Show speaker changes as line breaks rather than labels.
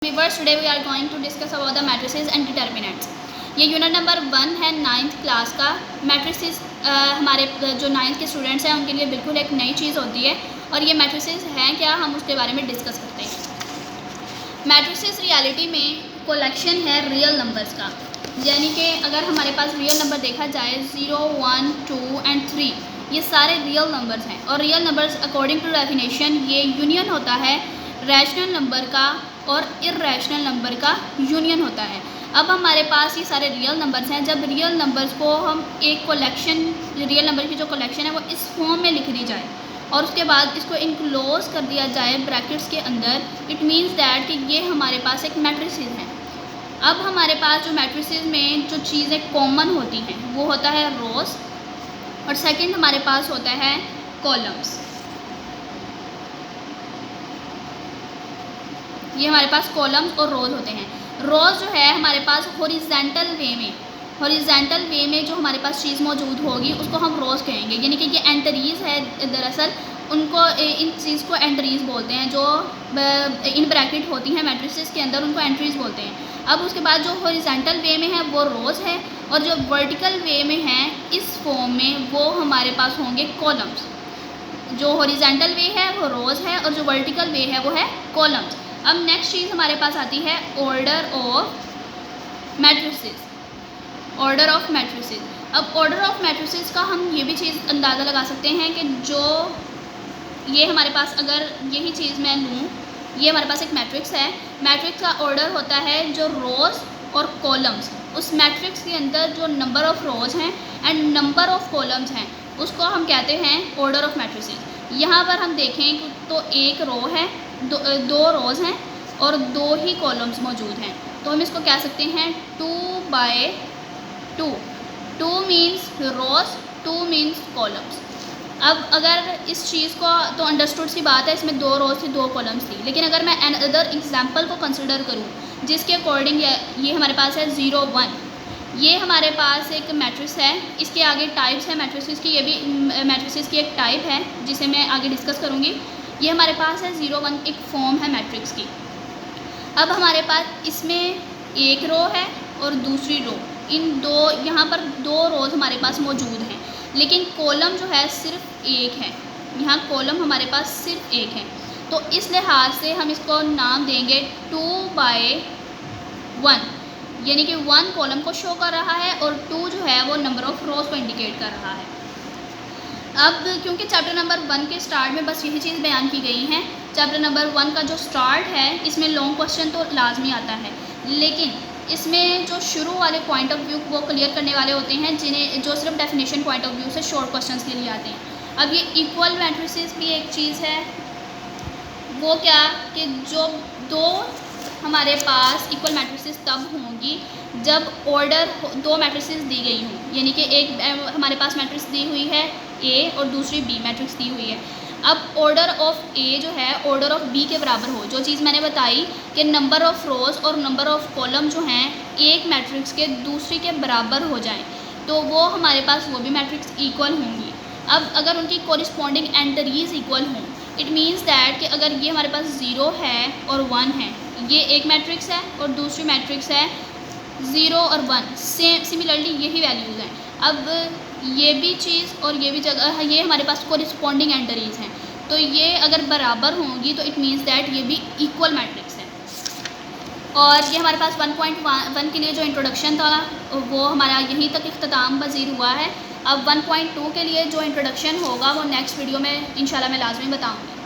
Viewers, today we are going to discuss about the matrices and determinants। ये unit number 1 है 9th class का। Matrices हमारे जो 9th के स्टूडेंट्स हैं उनके लिए बिल्कुल एक नई चीज़ होती है और ये मैट्रिसेस हैं क्या, हम उसके बारे में डिस्कस करते हैं। मैट्रिसेस रियलिटी में कलेक्शन है रियल नंबर्स का, यानी कि अगर हमारे पास रियल नंबर देखा जाए 0, 1, 2 एंड 3, ये सारे रियल नंबर्स हैं। और real numbers according to definition ये यूनियन होता है रैशनल नंबर का और इर्रेशनल नंबर का यूनियन होता है। अब हमारे पास ये सारे रियल नंबर्स हैं। जब रियल नंबर्स को हम एक कलेक्शन, रियल नंबर की जो कलेक्शन है वो इस फॉर्म में लिख दी जाए और उसके बाद इसको इनक्लोज कर दिया जाए ब्रैकेट्स के अंदर, इट मीन्स दैट कि ये हमारे पास एक मैट्रिसेस है। अब हमारे पास जो मैट्रिसेस में जो चीज़ें कॉमन होती हैं वो होता है रोज और सेकंड हमारे पास होता है कॉलम्स। ये हमारे पास कॉलम्स और रोज होते हैं। रोज जो है हमारे पास हॉरिजॉन्टल वे में जो हमारे पास चीज़ मौजूद होगी उसको हम रोज कहेंगे, यानी कि ये एंट्रीज़ है। दरअसल उनको इन चीज़ को एंट्रीज़ बोलते हैं, जो इन ब्रैकेट होती हैं मैट्रिसेस के अंदर, उनको एंट्रीज़ बोलते हैं। अब उसके बाद जो हॉरिजॉन्टल वे में है वो रोज है और जो वर्टिकल वे में है इस फॉर्म में वो हमारे पास होंगे कॉलम्स। जो हॉरिजॉन्टल वे है वो रोज है और जो वर्टिकल वे है वो है कॉलम्स। अब नेक्स्ट चीज़ हमारे पास आती है order of matrices. Order of matrices. अब ऑर्डर ऑफ मैट्रिसेस का हम ये भी चीज़ अंदाज़ा लगा सकते हैं कि जो ये हमारे पास, अगर यही चीज़ मैं लूँ, ये हमारे पास एक मैट्रिक्स है। मैट्रिक्स का ऑर्डर होता है जो रोज़ और कॉलम्स, उस मैट्रिक्स के अंदर जो नंबर ऑफ़ रोज़ हैं एंड नंबर ऑफ़ कॉलम्स हैं उसको हम कहते हैं ऑर्डर ऑफ मैट्रिसेस। यहाँ पर हम देखें तो एक रो है, दो रोज़ हैं और दो ही कॉलम्स मौजूद हैं, तो हम इसको कह सकते हैं 2/2। 2 मीन्स रोज़, 2 मीन्स कॉलम्स। अब अगर इस चीज़ को, तो अंडरस्टूड सी बात है, इसमें 2 रोज़ थी 2 कॉलम्स थी। लेकिन अगर मैं अनदर एग्जाम्पल को कंसिडर करूँ जिसके अकॉर्डिंग ये हमारे पास है 0, 1, ये हमारे पास एक मैट्रिक्स है। इसके आगे टाइप्स है मैट्रिसेस की, ये भी मैट्रिसेस की एक टाइप है जिसे मैं आगे डिस्कस करूँगी। ये हमारे पास है 0, 1, एक फॉर्म है मैट्रिक्स की। अब हमारे पास इसमें एक रो है और दूसरी रो, इन दो, यहाँ पर 2 रोज़ हमारे पास मौजूद हैं, लेकिन कॉलम जो है सिर्फ एक है। यहाँ कॉलम हमारे पास सिर्फ एक है, तो इस लिहाज से हम इसको नाम देंगे 2/1, यानी कि 1 कॉलम को शो कर रहा है और 2 जो है वो नंबर ऑफ़ रोज़ को इंडिकेट कर रहा है। अब क्योंकि चैप्टर नंबर 1 के स्टार्ट में बस यही चीज़ बयान की गई है, चैप्टर नंबर 1 का जो स्टार्ट है इसमें लॉन्ग क्वेश्चन तो लाजमी आता है, लेकिन इसमें जो शुरू वाले पॉइंट ऑफ व्यू वो क्लियर करने वाले होते हैं, जिन्हें जो सिर्फ डेफिनेशन पॉइंट ऑफ व्यू से शॉर्ट क्वेश्चंस के लिए आते हैं। अब ये इक्वल मैट्रिसेस भी एक चीज़ है, वो क्या कि जो दो हमारे पास इक्वल मैट्रिसेस तब होंगी जब ऑर्डर 2 मैट्रिसेस दी गई हों, यानी कि एक हमारे पास मैट्रिक्स दी हुई है ए और दूसरी बी मैट्रिक्स दी हुई है। अब ऑर्डर ऑफ ए जो है ऑर्डर ऑफ बी के बराबर हो, जो चीज़ मैंने बताई कि नंबर ऑफ़ रोज़ और नंबर ऑफ़ कॉलम जो हैं एक मैट्रिक्स के दूसरी के बराबर हो जाएं, तो वो हमारे पास वो भी मैट्रिक्स इक्वल होंगी। अब अगर उनकी कोरिस्पॉन्डिंग एंट्रीज़ इक्वल हों, इट मीन्स दैट कि अगर ये हमारे पास 0 है और 1 है, ये एक मैट्रिक्स है और दूसरी मैट्रिक्स है 0 और 1, सेम सिमिलरली यही वैल्यूज़ हैं। अब ये भी चीज़ और ये भी जगह, ये हमारे पास कोरिस्पॉन्डिंग एंट्रीज़ हैं, तो ये अगर बराबर होंगी तो इट मीन्स दैट ये भी इक्वल मैट्रिक्स है। और ये हमारे पास 1.1 के लिए जो इंट्रोडक्शन था वो हमारा यहीं तक इख्तिताम पज़ीर हुआ है। अब 1.2 के लिए जो इंट्रोडक्शन होगा वो नेक्स्ट वीडियो में इंशाल्लाह मैं लाजमी बताऊँगी।